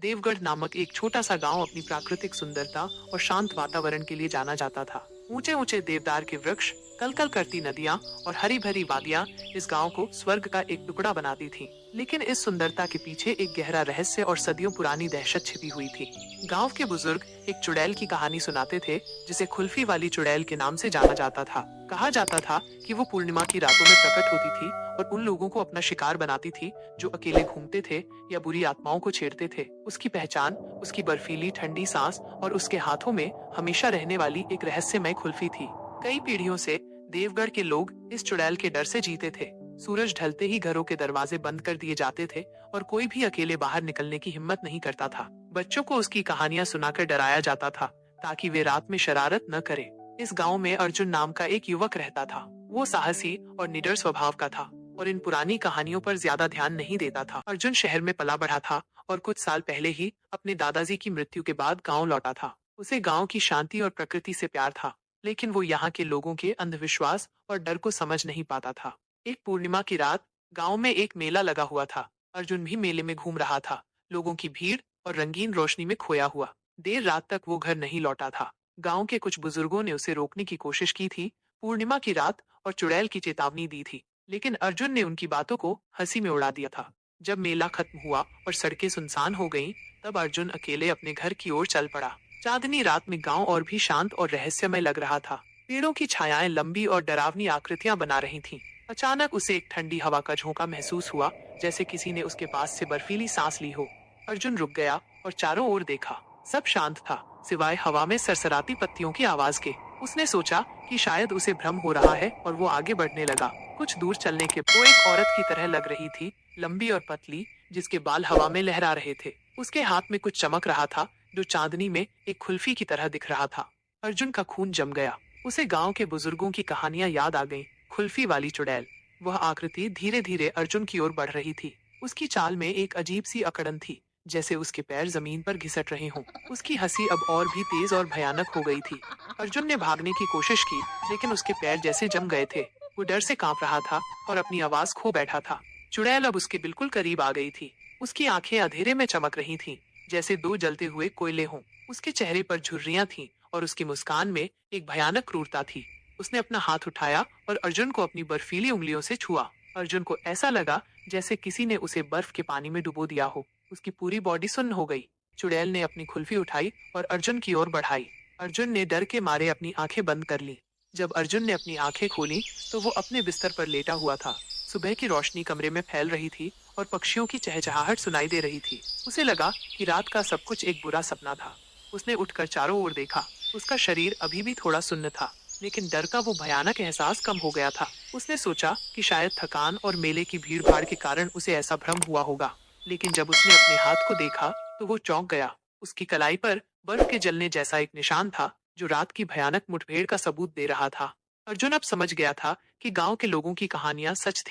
देवगढ़ नामक एक छोटा सा गांव अपनी प्राकृतिक सुंदरता और शांत वातावरण के लिए जाना जाता था। ऊंचे ऊंचे देवदार के वृक्ष, कलकल करती नदियां और हरी भरी वादियां इस गांव को स्वर्ग का एक टुकड़ा बनाती थीं। लेकिन इस सुंदरता के पीछे एक गहरा रहस्य और सदियों पुरानी दहशत छिपी हुई थी। गांव के बुजुर्ग एक चुड़ैल की कहानी सुनाते थे, जिसे खुल्फी वाली चुड़ैल के नाम से जाना जाता था। कहा जाता था कि वो पूर्णिमा की रातों में प्रकट होती थी और उन लोगों को अपना शिकार बनाती थी जो अकेले घूमते थे या बुरी आत्माओं को छेड़ते थे। उसकी पहचान उसकी बर्फीली ठंडी सांस और उसके हाथों में हमेशा रहने वाली एक रहस्यमय खुल्फी थी। कई पीढ़ियों से देवगढ़ के लोग इस चुड़ैल के डर से जीते थे। सूरज ढलते ही घरों के दरवाजे बंद कर दिए जाते थे और कोई भी अकेले बाहर निकलने की हिम्मत नहीं करता था। बच्चों को उसकी कहानियां सुनाकर डराया जाता था ताकि वे रात में शरारत न करें। इस गांव में अर्जुन नाम का एक युवक रहता था। वो साहसी और निडर स्वभाव का था और इन पुरानी कहानियों पर ज्यादा ध्यान नहीं देता था। अर्जुन शहर में पला बढ़ा था और कुछ साल पहले ही अपने दादाजी की मृत्यु के बाद गांव लौटा था। उसे गांव की शांति और प्रकृति से प्यार था, लेकिन वो यहाँ के लोगों के अंधविश्वास और डर को समझ नहीं पाता था। एक पूर्णिमा की रात गांव में एक मेला लगा हुआ था। अर्जुन भी मेले में घूम रहा था, लोगों की भीड़ और रंगीन रोशनी में खोया हुआ। देर रात तक वो घर नहीं लौटा था। गांव के कुछ बुजुर्गों ने उसे रोकने की कोशिश की थी, पूर्णिमा की रात और चुड़ैल की चेतावनी दी थी, लेकिन अर्जुन ने उनकी बातों को हंसी में उड़ा दिया था। जब मेला खत्म हुआ और सड़कें सुनसान हो गईं, तब अर्जुन अकेले अपने घर की ओर चल पड़ा। चांदनी रात में गांव और भी शांत और रहस्यमय लग रहा था। पेड़ों की छायाएं लंबी और डरावनी आकृतियां बना रही थीं। अचानक उसे एक ठंडी हवा का झोंका महसूस हुआ, जैसे किसी ने उसके पास से बर्फीली सांस ली हो। अर्जुन रुक गया और चारों ओर देखा। सब शांत था, सिवाय हवा में सरसराती पत्तियों की आवाज के। उसने सोचा कि शायद उसे भ्रम हो रहा है और वो आगे बढ़ने लगा। कुछ दूर चलने के वो एक औरत की तरह लग रही थी, लंबी और पतली, जिसके बाल हवा में लहरा रहे थे। उसके हाथ में कुछ चमक रहा था जो चांदनी में एक खुल्फी की तरह दिख रहा था। अर्जुन का खून जम गया। उसे गांव के बुजुर्गों की कहानियां याद आ गईं। खुल्फी वाली चुड़ैल। वह आकृति धीरे धीरे अर्जुन की ओर बढ़ रही थी। उसकी चाल में एक अजीब सी अकड़न थी, जैसे उसके पैर जमीन पर घिसट रहे हों। उसकी हंसी अब और भी तेज और भयानक हो गई थी। अर्जुन ने भागने की कोशिश की, लेकिन उसके पैर जैसे जम गए थे। वो डर से कांप रहा था और अपनी आवाज खो बैठा था। चुड़ैल अब उसके बिल्कुल करीब आ गई थी। उसकी आंखें अंधेरे में चमक रही थीं, जैसे दो जलते हुए कोयले हों। उसके चेहरे पर झुर्रियां थीं और उसकी मुस्कान में एक भयानक क्रूरता थी। उसने अपना हाथ उठाया और अर्जुन को अपनी बर्फीली उंगलियों से छुआ। अर्जुन को ऐसा लगा जैसे किसी ने उसे बर्फ के पानी में डुबो दिया हो। उसकी पूरी बॉडी सुन्न हो गई। चुड़ैल ने अपनी खुल्फी उठाई और अर्जुन की ओर बढ़ाई। अर्जुन ने डर के मारे अपनी आंखें बंद कर ली। जब अर्जुन ने अपनी आंखें खोली, तो वो अपने बिस्तर पर लेटा हुआ था। सुबह की रोशनी कमरे में फैल रही थी और पक्षियों की चहचहाहट सुनाई दे रही थी। उसे लगा कि रात का सब कुछ एक बुरा सपना था। उसने उठकर चारों ओर देखा। उसका शरीर अभी भी थोड़ा सुन्न था, लेकिन डर का वो भयानक एहसास कम हो गया था। उसने सोचा कि शायद थकान और मेले की भीड़ भाड़ के कारण उसे ऐसा भ्रम हुआ होगा, लेकिन जब उसने अपने हाथ को देखा तो वो चौंक गया। उसकी कलाई पर बर्फ के जलने जैसा एक निशान था, जो रात की भयानक मुठभेड़ का सबूत दे रहा था। अर्जुन अब समझ गया था कि गांव के लोगों की कहानियां सच थी।